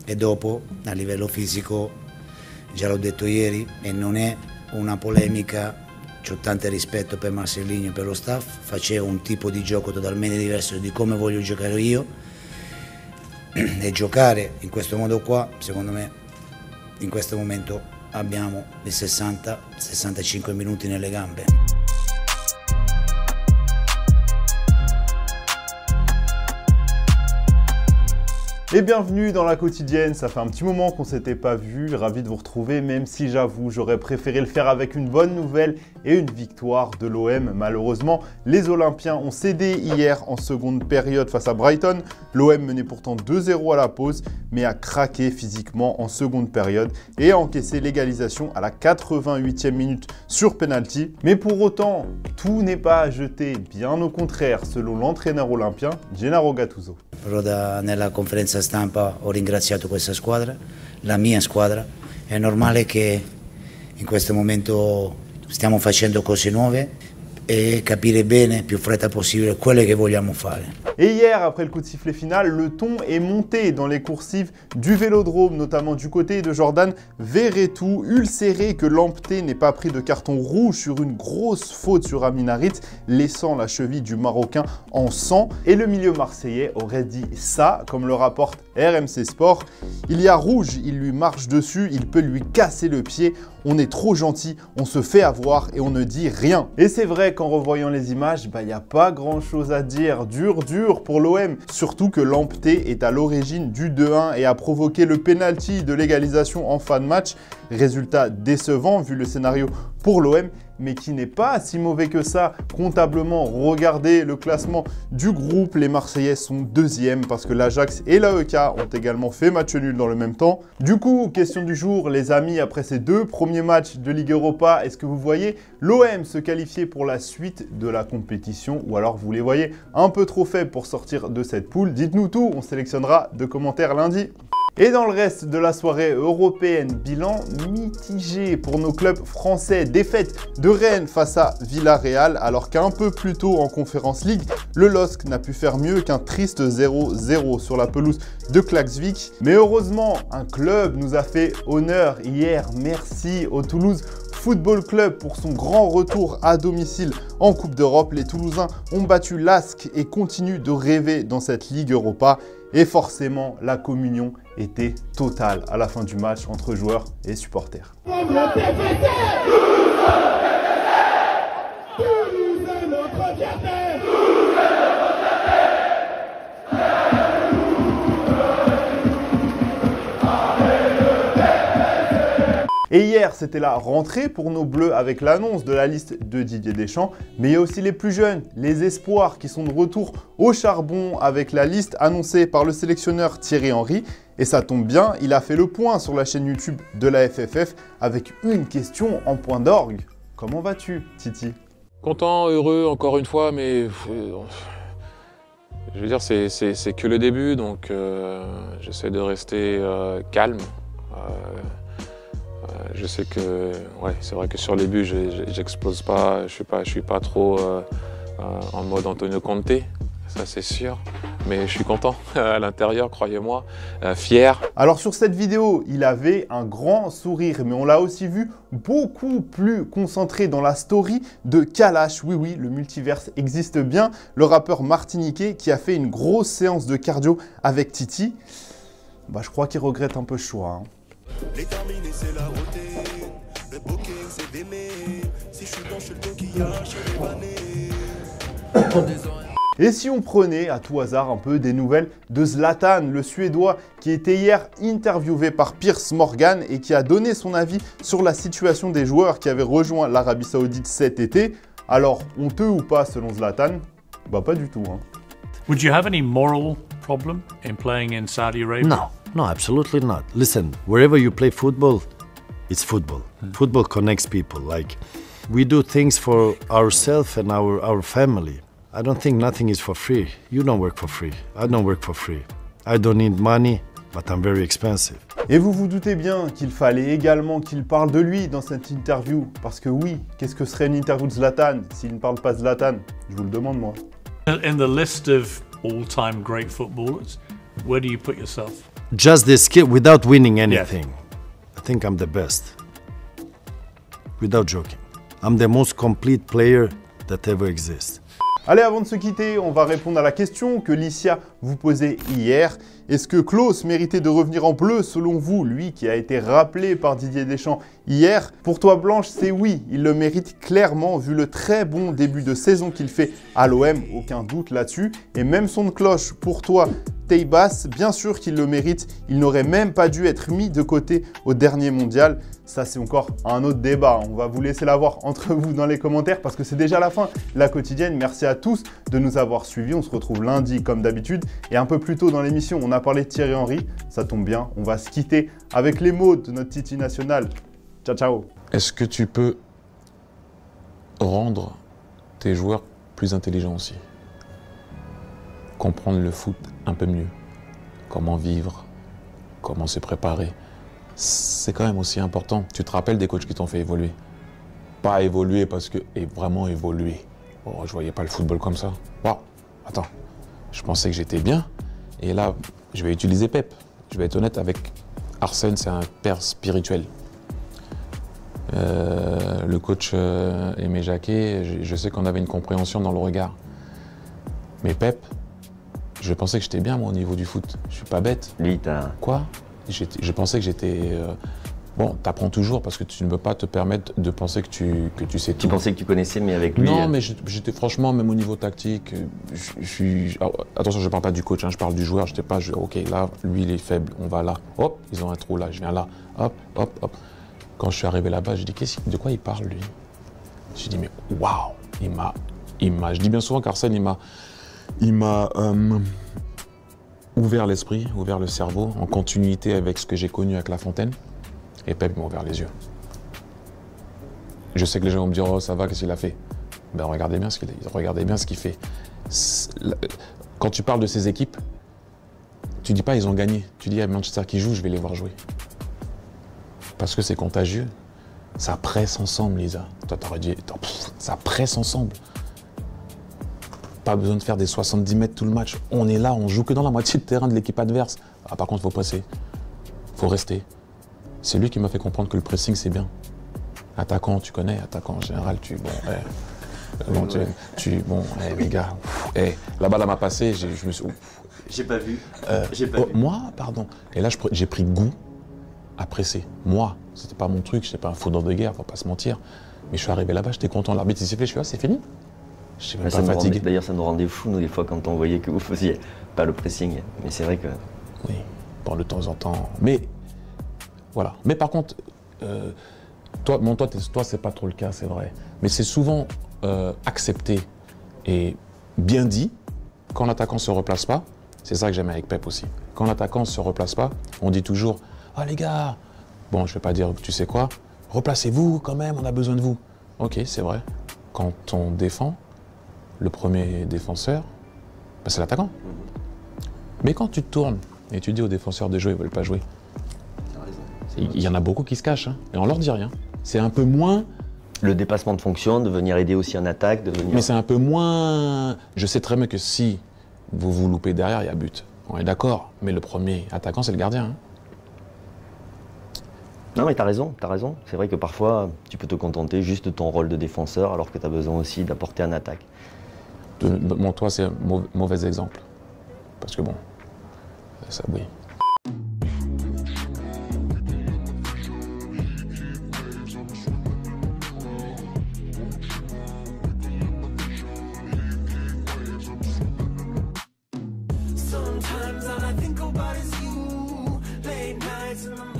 e dopo a livello fisico, già l'ho detto ieri, e non è una polemica, c'ho tanto rispetto per Marcelinho e per lo staff, facevo un tipo di gioco totalmente diverso di come voglio giocare io, e giocare in questo modo qua, secondo me, in questo momento abbiamo i 60-65 minuti nelle gambe. Et bienvenue dans la quotidienne, ça fait un petit moment qu'on s'était pas vu, ravi de vous retrouver, même si j'avoue j'aurais préféré le faire avec une bonne nouvelle et une victoire de l'OM. Malheureusement, les Olympiens ont cédé hier en seconde période face à Brighton. L'OM menait pourtant 2-0 à la pause, mais a craqué physiquement en seconde période et a encaissé l'égalisation à la 88e minute sur penalty. Mais pour autant, tout n'est pas à jeter, bien au contraire, selon l'entraîneur olympien Gennaro Gattuso. Nella conferenza stampa ho ringraziato questa squadra, la mia squadra. È normale che in questo momento stiamo facendo cose nuove et capire bene, più fretta possibile, quelle che vogliamo fare. Et hier, après le coup de sifflet final, le ton est monté dans les coursives du Vélodrome, notamment du côté de Jordan Verretou, ulcéré que Lamptey n'ait pas pris de carton rouge sur une grosse faute sur Amin Harit, laissant la cheville du Marocain en sang. Et le milieu marseillais aurait dit ça, comme le rapporte RMC Sport. Il y a rouge, il lui marche dessus, il peut lui casser le pied. On est trop gentil, on se fait avoir et on ne dit rien. Et c'est vrai qu'en revoyant les images, il n'y a pas grand chose à dire. Dur pour l'OM. Surtout que Lamptey est à l'origine du 2-1 et a provoqué le penalty de l'égalisation en fin de match. Résultat décevant vu le scénario pour l'OM, mais qui n'est pas si mauvais que ça comptablement. Regardez le classement du groupe, les Marseillais sont deuxièmes parce que l'Ajax et l'AEK ont également fait match nul dans le même temps. Du coup, question du jour, les amis, après ces deux premiers matchs de Ligue Europa, est-ce que vous voyez l'OM se qualifier pour la suite de la compétition ou alors vous les voyez un peu trop faibles pour sortir de cette poule? Dites-nous tout, on sélectionnera de commentaires lundi. Et dans le reste de la soirée européenne, bilan mitigé pour nos clubs français. Défaite de Rennes face à Villarreal, alors qu'un peu plus tôt en Conference League, le LOSC n'a pu faire mieux qu'un triste 0-0 sur la pelouse de Klaksvik. Mais heureusement, un club nous a fait honneur hier. Merci au Toulouse Football Club pour son grand retour à domicile en Coupe d'Europe. Les Toulousains ont battu l'ASC et continuent de rêver dans cette Ligue Europa. Et forcément, la communion était totale à la fin du match entre joueurs et supporters. Et hier, c'était la rentrée pour nos Bleus avec l'annonce de la liste de Didier Deschamps. Mais il y a aussi les plus jeunes, les espoirs qui sont de retour au charbon avec la liste annoncée par le sélectionneur Thierry Henry. Et ça tombe bien, il a fait le point sur la chaîne YouTube de la FFF avec une question en point d'orgue. Comment vas-tu, Titi? Content, heureux, encore une fois, mais je veux dire, c'est que le début, donc j'essaie de rester calme. Je sais que, ouais, c'est vrai que sur les buts, j'explose pas, je suis pas trop en mode Antonio Conte, ça c'est sûr. Mais je suis content à l'intérieur, croyez-moi, fier. Alors sur cette vidéo, il avait un grand sourire, mais on l'a aussi vu beaucoup plus concentré dans la story de Kalash. Oui, oui, le multiverse existe bien. Le rappeur martiniquais qui a fait une grosse séance de cardio avec Titi. Bah, je crois qu'il regrette un peu le choix. Les terminés, c'est la routine. Le booking, c'est d'aimer. Si je suis dans, je suis le coquillage, je suis Et si on prenait à tout hasard un peu des nouvelles de Zlatan, le Suédois qui était hier interviewé par Piers Morgan et qui a donné son avis sur la situation des joueurs qui avaient rejoint l'Arabie Saoudite cet été. Alors, honteux ou pas selon Zlatan? Bah pas du tout. Would you have any moral problem in playing in Saudi Arabia? No. No, absolutely not. Listen, wherever you play football, it's football. Football connects people. Like, we do things for ourselves and our family. I don't think nothing is for free. You don't work for free. I don't work for free. I don't need money, but I'm very expensive. Et vous vous doutez bien qu'il fallait également qu'il parle de lui dans cette interview. Parce que oui, qu'est-ce que serait une interview de Zlatan s'il ne parle pas de Zlatan? Je vous le demande, moi. In the list of all-time great footballers, where do you put yourself? just the skill without winning anything. I think I'm the best. Without joking. I'm the most complete player that ever exists. Allez, avant de se quitter, on va répondre à la question que Licia vous posait hier. Est-ce que Klose méritait de revenir en bleu selon vous, lui qui a été rappelé par Didier Deschamps hier? Pour toi Blanche, c'est oui, il le mérite clairement vu le très bon début de saison qu'il fait à l'OM, aucun doute là-dessus. Et même son de cloche pour toi, Teibas, bien sûr qu'il le mérite, il n'aurait même pas dû être mis de côté au dernier mondial. Ça, c'est encore un autre débat. On va vous laisser la voir entre vous dans les commentaires parce que c'est déjà la fin de la quotidienne. Merci à tous de nous avoir suivis. On se retrouve lundi comme d'habitude. Et un peu plus tôt dans l'émission, on a parlé de Thierry Henry. Ça tombe bien, on va se quitter avec les mots de notre Titi national. Ciao, ciao. Est-ce que tu peux rendre tes joueurs plus intelligents aussi? Comprendre le foot un peu mieux. Comment vivre, comment se préparer. C'est quand même aussi important. Tu te rappelles des coachs qui t'ont fait évoluer? Pas évoluer parce que... Et vraiment évoluer. Oh, je voyais pas le football comme ça. Wow, attends. Je pensais que j'étais bien. Et là, je vais utiliser Pep. Je vais être honnête avec Arsène, c'est un père spirituel. Le coach Aimé Jacquet, je sais qu'on avait une compréhension dans le regard. Mais Pep, je pensais que j'étais bien moi au niveau du foot. Je suis pas bête. Lui, t'as... Quoi? Je pensais que j'étais... Bon, t'apprends toujours parce que tu ne peux pas te permettre de penser que tu sais tout. Tu pensais que tu connaissais, mais avec lui... Non, mais j'étais franchement, même au niveau tactique, attention, je parle pas du coach, hein, je parle du joueur. J'étais pas, ok, là, lui, il est faible, on va là. Hop, ils ont un trou là, je viens là. Hop, hop, hop. Quand je suis arrivé là-bas, j'ai dit, de quoi il parle, lui? J'ai dit, mais waouh, il m'a... Je dis bien souvent qu'Arsène, il m'a ouvert l'esprit, ouvert le cerveau, en continuité avec ce que j'ai connu avec La Fontaine. Et Pep m'a ouvert les yeux. Je sais que les gens vont me dire, oh ça va, qu'est-ce qu'il a fait? Ben regardez bien ce qu'il fait. Quand tu parles de ces équipes, tu dis pas ils ont gagné. Tu dis, il y a Manchester qui joue, je vais les voir jouer. Parce que c'est contagieux. Ça presse ensemble, Lisa. Toi, t'aurais dit, ça presse ensemble. Pas besoin de faire des 70 mètres tout le match. On est là, on joue que dans la moitié de terrain de l'équipe adverse. Ah, par contre, il faut passer. Il faut rester. C'est lui qui m'a fait comprendre que le pressing, c'est bien. Attaquant, tu connais, attaquant en général, les gars, la balle, elle m'a passé, je me suis... J'ai pas vu. Moi, pardon. Et là, j'ai pris goût à presser. Moi, c'était pas mon truc, j'étais pas un foudre de guerre, faut pas se mentir. Mais je suis arrivé là-bas, j'étais content, l'arbitre il sifflait, je suis là, c'est fini. Je suis pas fatigué. D'ailleurs, ça nous rendait fous, nous, des fois, quand on voyait que vous faisiez pas le pressing. Mais c'est vrai que... Oui, bon, de temps en temps. Mais... Voilà. Mais par contre, toi, c'est pas trop le cas, c'est vrai. Mais c'est souvent accepté et bien dit quand l'attaquant se replace pas. C'est ça que j'aime avec Pep aussi. Quand l'attaquant se replace pas, on dit toujours « Ah les gars, bon, je vais pas dire tu sais quoi, replacez-vous quand même, on a besoin de vous. » Ok, c'est vrai. Quand on défend, le premier défenseur, ben, c'est l'attaquant. Mais quand tu te tournes et tu dis aux défenseurs de jouer, ils veulent pas jouer. Il y en a beaucoup qui se cachent, hein, et on leur dit rien. C'est un peu moins... Le dépassement de fonction, de venir aider aussi en attaque, de venir... Mais c'est un peu moins... Je sais très bien que si vous vous loupez derrière, il y a but. On est d'accord, mais le premier attaquant, c'est le gardien. Hein. Non mais t'as raison. C'est vrai que parfois, tu peux te contenter juste de ton rôle de défenseur, alors que t'as besoin aussi d'apporter en attaque. Bon, toi, c'est un mauvais exemple. Parce que bon, ça, oui. Sometimes all I think about is you. Late nights in the morning.